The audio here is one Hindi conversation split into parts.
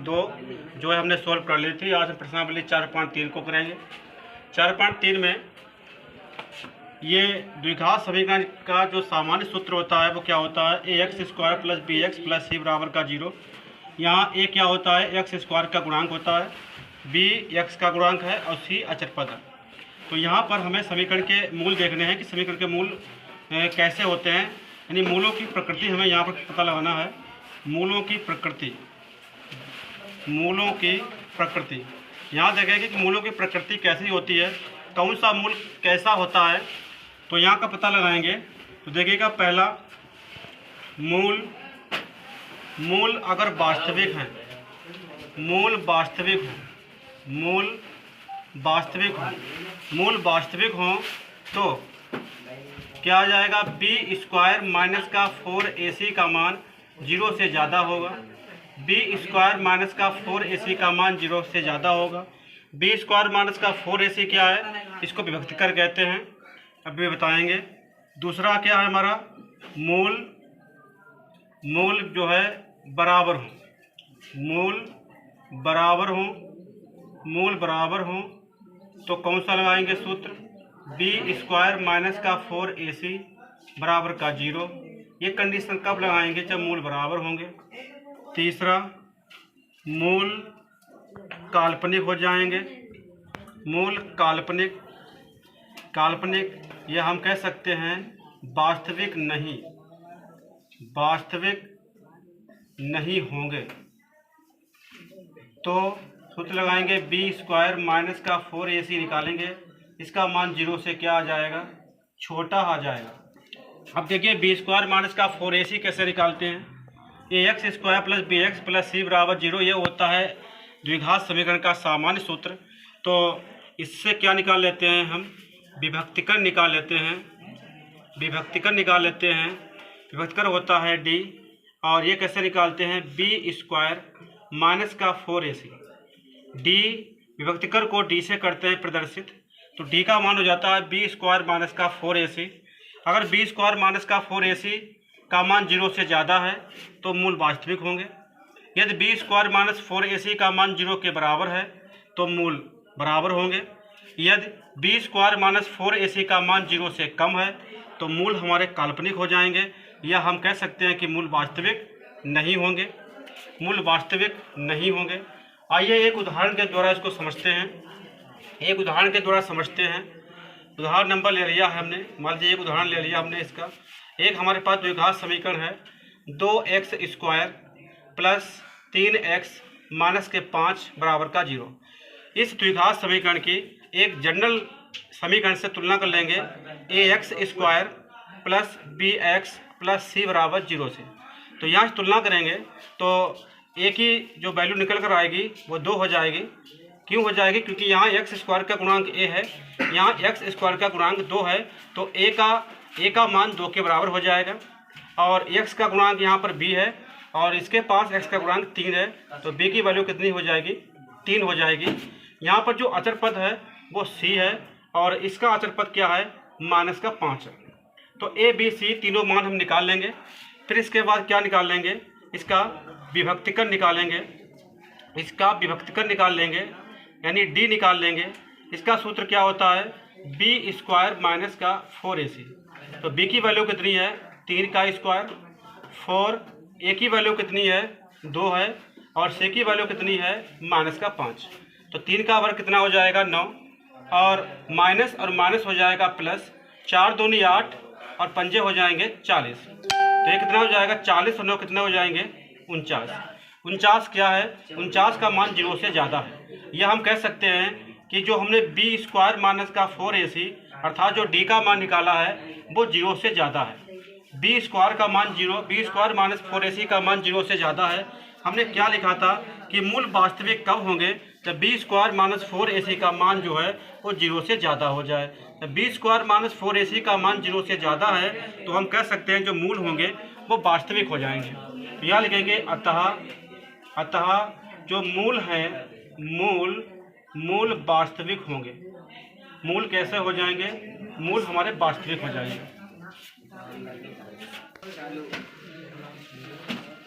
दो जो है हमने सोल्व कर ली थी। आज हम प्रश्नावली 4.3 को करेंगे। 4.3 में ये द्विघात समीकरण का जो सामान्य सूत्र होता है वो क्या होता है, ax² plus bx plus c बराबर का 0। यहाँ a क्या होता है, x² का गुणांक होता है, b x का गुणांक है और c अचर पद है। तो यहाँ पर हमें समीकरण के मूल देखने हैं कि समीकरण के मूल कैसे होते हैं, यानी मूलों की प्रकृति हमें यहाँ पर पता लगाना है। मूलों की प्रकृति, मूलों की प्रकृति यहाँ देखेंगे कि मूलों की प्रकृति कैसी होती है, कौन सा मूल कैसा होता है, तो यहाँ का पता लगाएंगे। तो देखिएगा, पहला मूल, मूल अगर वास्तविक है, मूल वास्तविक हो, मूल वास्तविक हो, मूल वास्तविक हो तो क्या आ जाएगा, b² माइनस का 4ac का मान 0 से ज़्यादा होगा। b² माइनस का 4ac का मान 0 से ज़्यादा होगा। b² माइनस का 4ac क्या है, इसको विभक्तिकर कहते हैं, अभी बताएंगे। दूसरा क्या है हमारा, मूल, मूल जो है बराबर हो, मूल बराबर हो, मूल बराबर हो तो कौन सा लगाएंगे सूत्र, b² माइनस का 4ac बराबर का 0। ये कंडीशन कब लगाएंगे, जब मूल बराबर होंगे। तीसरा, मूल काल्पनिक हो जाएंगे, मूल काल्पनिक, काल्पनिक यह हम कह सकते हैं वास्तविक नहीं, वास्तविक नहीं होंगे। तो सूत्र लगाएंगे, b² माइनस का 4ac निकालेंगे, इसका मान 0 से क्या आ जाएगा, छोटा आ जाएगा। अब देखिए b² माइनस का 4ac कैसे निकालते हैं, ax² plus bx plus c बराबर 0, ये होता है द्विघात समीकरण का सामान्य सूत्र। तो इससे क्या निकाल लेते हैं हम, विभक्तिकर निकाल लेते हैं, विभक्तिकर निकाल लेते हैं। विभक्तिकर होता है d, और ये कैसे निकालते हैं, b² माइनस का 4ac, d विभक्तिकर को d से करते हैं प्रदर्शित, तो d का मान हो जाता है b² माइनस का 4ac। अगर b² माइनस का 4ac का मान 0 से ज़्यादा है तो मूल वास्तविक होंगे। यदि b² माइनस 4ac का मान 0 के बराबर है तो मूल बराबर होंगे। यदि b² माइनस 4ac का मान 0 से कम है तो मूल हमारे काल्पनिक हो जाएंगे, या हम कह सकते हैं कि मूल वास्तविक नहीं होंगे, मूल वास्तविक नहीं होंगे। आइए एक उदाहरण के द्वारा इसको समझते हैं, एक उदाहरण के द्वारा समझते हैं। उदाहरण नंबर ले लिया है हमने, मान लीजिए एक उदाहरण ले लिया हमने इसका। एक हमारे पास द्विघात समीकरण है, 2x² प्लस 3x माइनस के 5 बराबर का 0। इस द्विघात समीकरण की एक जनरल समीकरण से तुलना कर लेंगे, ax² plus bx plus c बराबर 0 से। तो यहाँ से तुलना करेंगे तो a की जो वैल्यू निकल कर आएगी वो 2 हो जाएगी। क्यों हो जाएगी, क्योंकि यहाँ x² का गुणांक a है, यहाँ x² का गुणांक 2 है, तो a का मान 2 के बराबर हो जाएगा, और x का गुणांक यहाँ पर b है और इसके पास x का गुणांक 3 है, तो b की वैल्यू कितनी हो जाएगी, 3 हो जाएगी। यहाँ पर जो अचर पद है वो c है और इसका अचर पद क्या है, माइनस का 5 है। तो a b c तीनों मान हम निकाल लेंगे। फिर इसके बाद क्या निकाल लेंगे, इसका विभक्तिकर निकालेंगे, इसका विभक्तिकर निकाल लेंगे, यानी d निकाल लेंगे। इसका सूत्र क्या होता है, b² माइनस का 4ac। तो b की वैल्यू कितनी है, 3 का स्क्वायर, 4, a की वैल्यू कितनी है, 2 है, और c की वैल्यू कितनी है, माइनस का 5। तो 3 का वर्ग कितना हो जाएगा, 9, और माइनस और माइनस हो जाएगा प्लस, 4 दूनी 8 और 5 हो जाएंगे 40। तो ये कितना हो जाएगा, 40 और 9 कितने हो जाएंगे, 49। 49 क्या है, 49 का मान 0 से ज़्यादा है। यह हम कह सकते हैं कि जो हमने b² माइनस का 4ac अर्थात जो d का मान निकाला है वो 0 से ज़्यादा है। b² का मान 0, b² माइनस 4ac का मान 0 से ज़्यादा है। हमने क्या लिखा था कि मूल वास्तविक कब होंगे, जब b² माइनस 4ac का मान जो है वो 0 से ज़्यादा हो जाए। जब b² माइनस 4ac का मान 0 से ज़्यादा है तो हम कह सकते हैं जो मूल होंगे वो वास्तविक हो जाएंगे। तो यहाँ लिखेंगे अतः जो मूल हैं, मूल वास्तविक होंगे। मूल कैसे हो जाएंगे, मूल हमारे वास्तविक हो जाएंगे।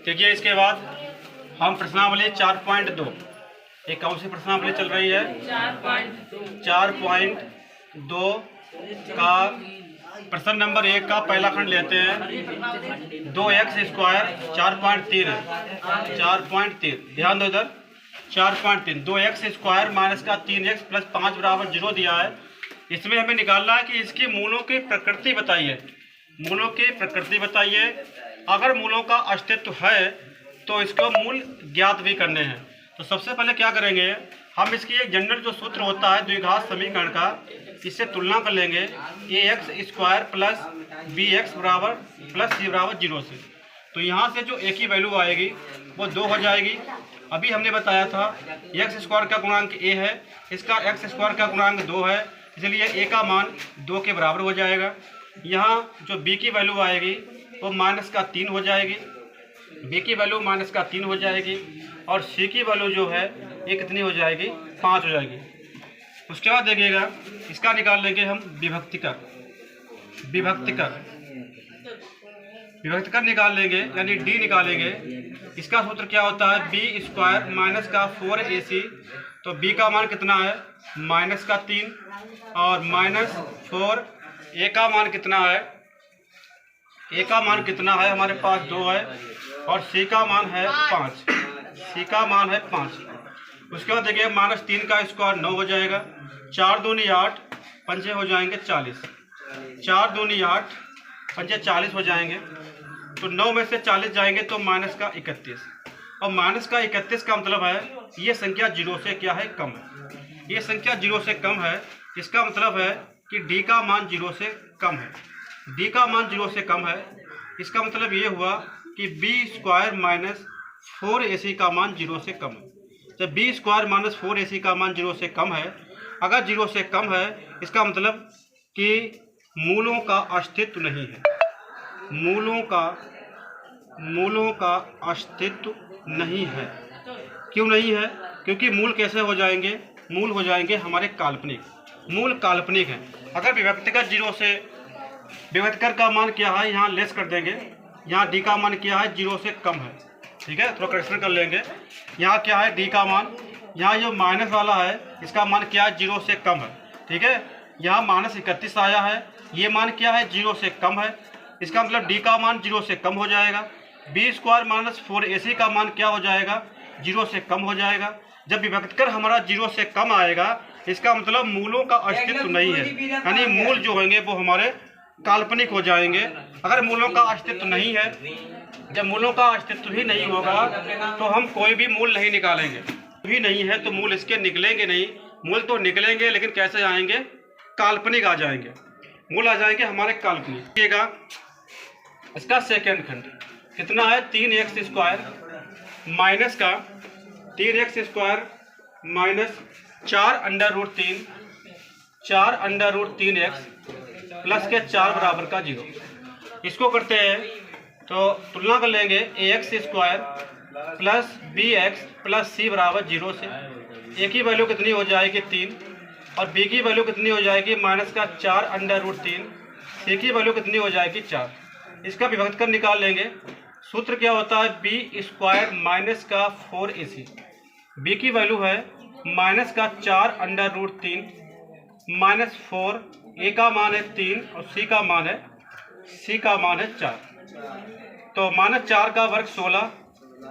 देखिए इसके बाद हम प्रश्नावली 4.2, एक कौन सी प्रश्नावली चल रही है? 4.2 का प्रश्न नंबर 1 का पहला खंड लेते हैं। 2x स्क्वायर 4.3 है, 4.3, ध्यान दो इधर। 4.3 2x स्क्वायर माइनस का 3x प्लस 5 बराबर 0 दिया है। इसमें हमें निकालना है कि इसकी मूलों की प्रकृति बताइए। मूलों की प्रकृति बताइए। अगर मूलों का अस्तित्व है तो इसको मूल ज्ञात भी करने हैं। तो सबसे पहले क्या करेंगे, हम इसकी एक जनरल जो सूत्र होता है द्विघात समीकरण का, इससे तुलना कर लेंगे। ax स्क्वायर प्लस bx बराबर प्लस c बराबर 0 से। तो यहाँ से जो a की वैल्यू आएगी वो 2 हो जाएगी। अभी हमने बताया था x स्क्वायर का गुणांक a है, इसका x स्क्वायर का गुणांक 2 है, इसलिए a का मान 2 के बराबर हो जाएगा। यहाँ जो b की वैल्यू आएगी वो माइनस का 3 हो जाएगी, b की वैल्यू माइनस का 3 हो जाएगी, और c की वैल्यू जो है ये कितनी हो जाएगी? 5 हो जाएगी। उसके बाद देखिएगा इसका निकाल लेंगे हम विभक्तिकर। विभक्तिकर निकाल लेंगे, यानी d निकालेंगे। इसका सूत्र क्या होता है? b स्क्वायर माइनस का 4ac। तो b का मान कितना है? माइनस का 3 और माइनस 4। a का मान कितना है? a का मान कितना है? हमारे पास 2 है, और c का मान है 5। c का मान है 5। उसके बाद देखिए -3 का स्क्वायर 9 हो जाएगा। 4 दूनी 8, पंजे हो जाएंगे 40। 4 दूनी 8, पंजे 40 हो जाएंगे। तो 9 में से 40 जाएंगे तो माइनस का 31, और माइनस का 31 का मतलब है ये संख्या 0 से क्या है? कम है। ये संख्या 0 से कम है, इसका मतलब है कि d का मान 0 से कम है। d का मान 0 से कम है, इसका मतलब ये हुआ कि b स्क्वायर माइनस 4ac का मान 0 से कम है। जब b स्क्वायर माइनस 4ac का मान 0 से कम है, अगर 0 से कम है इसका मतलब कि मूलों का अस्तित्व नहीं है। मूलों का अस्तित्व नहीं है। क्यों नहीं है? क्योंकि मूल कैसे हो जाएंगे? मूल हो जाएंगे हमारे काल्पनिक। मूल काल्पनिक है। अगर विभक्तिकर 0 से, विभक्तिकर का मान क्या है यहाँ लेस कर देंगे। यहाँ d का मान क्या है? 0 से कम है। ठीक है, थोड़ा करेक्शन कर लेंगे। यहाँ क्या है? d का मान, यहाँ जो माइनस वाला है इसका मान क्या है? 0 से कम है। ठीक है, यहाँ -31 आया है, ये मान क्या है? 0 से कम है। इसका मतलब d का मान 0 से कम हो जाएगा। b स्क्वायर माइनस 4ac का मान क्या हो जाएगा? 0 से कम हो जाएगा। जब विभक्तिकर हमारा 0 से कम आएगा इसका मतलब मूलों का अस्तित्व नहीं है, यानी मूल जो होंगे वो हमारे काल्पनिक हो जाएंगे। अगर मूलों का अस्तित्व नहीं है, जब मूलों का अस्तित्व ही नहीं होगा तो हम कोई भी मूल नहीं निकालेंगे। भी नहीं है तो मूल इसके निकलेंगे नहीं। मूल तो निकलेंगे लेकिन कैसे आएंगे? काल्पनिक आ जाएंगे। मूल आ जाएंगे हमारे काल्पनिक। देखिएगा इसका सेकेंड खंड कितना है? 3x स्क्वायर माइनस का 3x square minus 4√3, 4√3x plus के 4 बराबर का 0। इसको करते हैं तो तुलना कर लेंगे ax square plus bx plus c बराबर 0 से। a की वैल्यू कितनी हो जाएगी? 3, और b की वैल्यू कितनी हो जाएगी? माइनस का 4√3। c की वैल्यू कितनी हो जाएगी? 4। इसका विभक्तिकर निकाल लेंगे। सूत्र क्या होता है? b स्क्वायर माइनस का 4ac। b की वैल्यू है माइनस का 4√3 माइनस 4, a का मान है 3 और c का मान है 4। तो -4 का वर्ग 16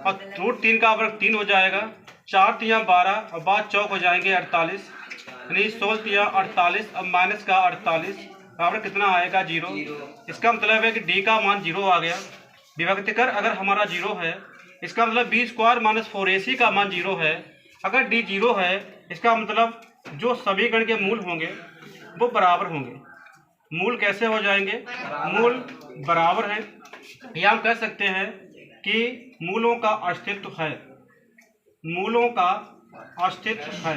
और √3 का वर्ग 3 हो जाएगा। 4 तिया 12 और बाद चौक हो जाएंगे 48, यानी 16 तिया 48 और माइनस का 48 बराबर कितना आएगा? 0। इसका मतलब है कि d का मान 0 आ गया। विभक्तिकर अगर हमारा 0 है इसका मतलब b स्क्वायर माइनस 4ac का मान 0 है। अगर d 0 है इसका मतलब जो समीकरण के मूल होंगे वो बराबर होंगे। मूल कैसे हो जाएंगे? मूल बराबर हैं। या हम कह सकते हैं कि मूलों का अस्तित्व है। मूलों का अस्तित्व है।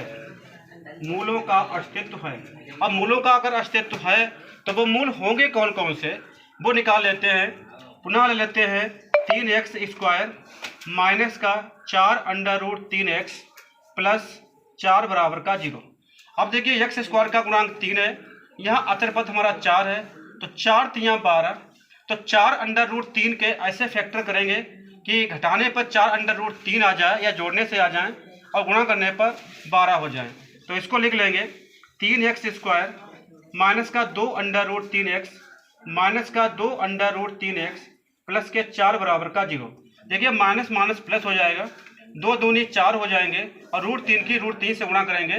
मूलों का अस्तित्व है। अब मूलों का अगर अस्तित्व है तो वो मूल होंगे कौन कौन से, वो निकाल लेते हैं। पुनः ले लेते हैं 3x स्क्वायर माइनस का 4√3x प्लस 4 बराबर का 0। अब देखिए x स्क्वायर का गुणांक 3 है, यहाँ अचर पद हमारा 4 है, तो 4 तिया 12, तो 4√3 के ऐसे फैक्टर करेंगे कि घटाने पर 4√3 आ जाए या जोड़ने से आ जाए और गुणा करने पर 12 हो जाए। तो इसको लिख लेंगे 3x² माइनस का 2√3x माइनस का 2√3x प्लस के 4 बराबर का 0। देखिए माइनस माइनस प्लस हो जाएगा, 2 दूनी 4 हो जाएंगे और √3 की √3 से गुणा करेंगे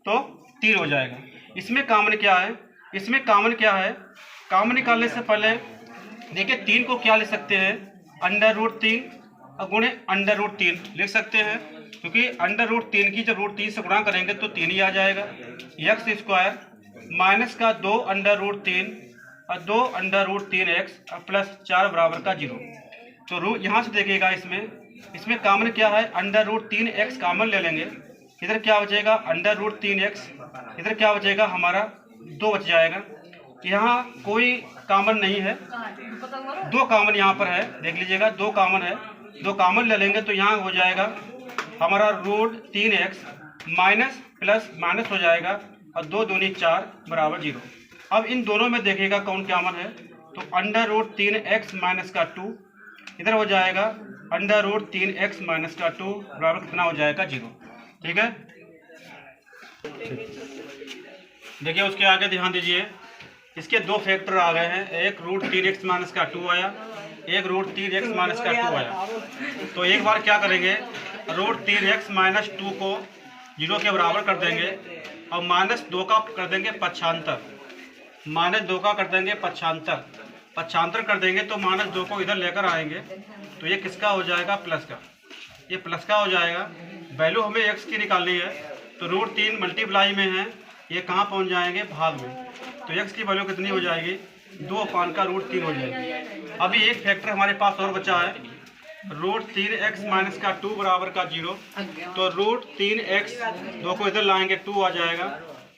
तो 3 हो जाएगा। इसमें कॉमन क्या है? इसमें कॉमन क्या है? कॉमन निकालने से पहले देखिए 3 को क्या लिख सकते हैं? √3 गुणे √3 लिख सकते हैं, क्योंकि √3 की जब √3 से गुणा करेंगे तो 3 ही आ जाएगा। x² माइनस का 2√3 और 2√3x प्लस 4 बराबर का 0। तो यहाँ से देखिएगा इसमें कॉमन क्या है? √3x कॉमन ले लेंगे, इधर क्या बचेगा? √3x, इधर क्या बचेगा? हमारा 2 बच जाएगा। यहाँ कोई कॉमन नहीं है, 2 कॉमन यहाँ पर है, देख लीजिएगा 2 कॉमन है, 2 कॉमन ले लेंगे तो यहाँ हो जाएगा हमारा √3x माइनस प्लस माइनस हो जाएगा और 2 दूनी 4 बराबर 0। अब इन दोनों में देखिएगा कौन कॉमन है, तो √3x माइनस का 2 इधर हो जाएगा, √3x माइनस का 2 बराबर कितना हो जाएगा? 0। ठीक है, देखिए उसके आगे ध्यान दीजिए, इसके 2 फैक्टर आ गए हैं, एक √3x माइनस का 2 आया, एक √3x माइनस का 2 आया। तो एक बार क्या करेंगे, √3x माइनस 2 को 0 के बराबर कर देंगे और -2 का कर देंगे पक्षांतर, -2 का कर देंगे पक्षांतर कर देंगे तो -2 को इधर लेकर आएंगे तो ये किसका हो जाएगा? प्लस का, ये प्लस का हो जाएगा। वैल्यू हमें x की निकालनी है, तो √3 मल्टीप्लाई में है, ये कहाँ पहुँच जाएंगे? भाग में। तो x की वैल्यू कितनी हो जाएगी? 2/√3 हो जाएगी। अभी एक फैक्टर हमारे पास और बचा है, √3x माइनस का 2 बराबर का 0। तो √3x 2 को इधर लाएंगे 2 आ जाएगा,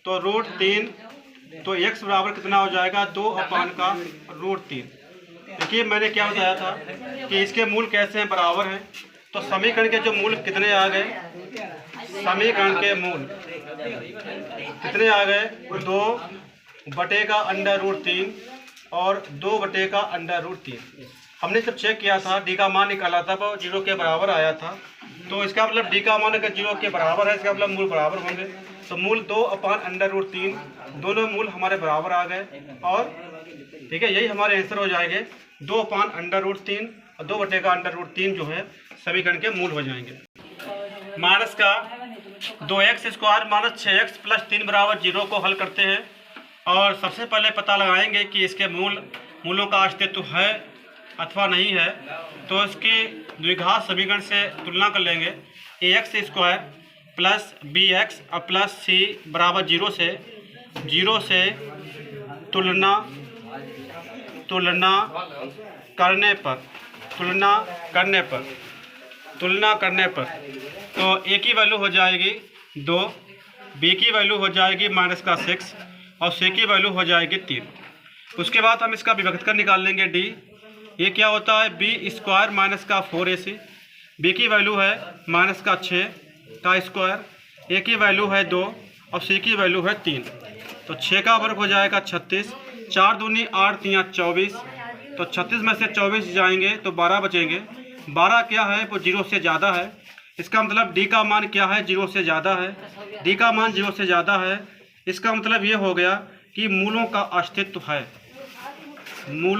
तो √3 तो x बराबर कितना हो जाएगा? 2/√3। देखिए मैंने क्या बताया था कि इसके मूल कैसे हैं? बराबर हैं। तो समीकरण के जो मूल कितने आ गए? समीकरण के मूल कितने आ गए? 2/√3 और 2/√3। हमने जब चेक किया था, डी का मान निकाला था, वो 0 के बराबर आया था। तो इसका मतलब डी का मान अगर 0 के बराबर है, इसका मतलब मूल बराबर होंगे। तो मूल 2/√3, दोनों मूल हमारे बराबर आ गए और ठीक है, यही हमारे आंसर हो जाएंगे। 2/√3 और 2/√3 जो है समीकरण के मूल हो जाएंगे। माइनस का 2x² माइनस 6x प्लस 3 बराबर 0 को हल करते हैं और सबसे पहले पता लगाएंगे कि इसके मूलों का अस्तित्व है अथवा नहीं है। तो इसकी द्विघात समीकरण से तुलना कर लेंगे। ax² plus bx plus c बराबर 0 से तुलना करने पर तो a की वैल्यू हो जाएगी 2, b की वैल्यू हो जाएगी -6 और c की वैल्यू हो जाएगी 3। उसके बाद हम इसका विभक्तकर निकाल लेंगे d। ये क्या होता है? b² माइनस का 4ac, b की वैल्यू है -6 का स्क्वायर, a की वैल्यू है 2 और c की वैल्यू है 3। तो 6 का वर्ग हो जाएगा 36, 4 दूनी 8 3 24। तो 36 में से 24 जाएंगे तो 12 बचेंगे। 12 क्या है? वो 0 से ज़्यादा है। इसका मतलब d का मान क्या है? 0 से ज़्यादा है। d का मान 0 से ज़्यादा है, इसका मतलब ये हो गया कि मूलों का अस्तित्व है। मूलों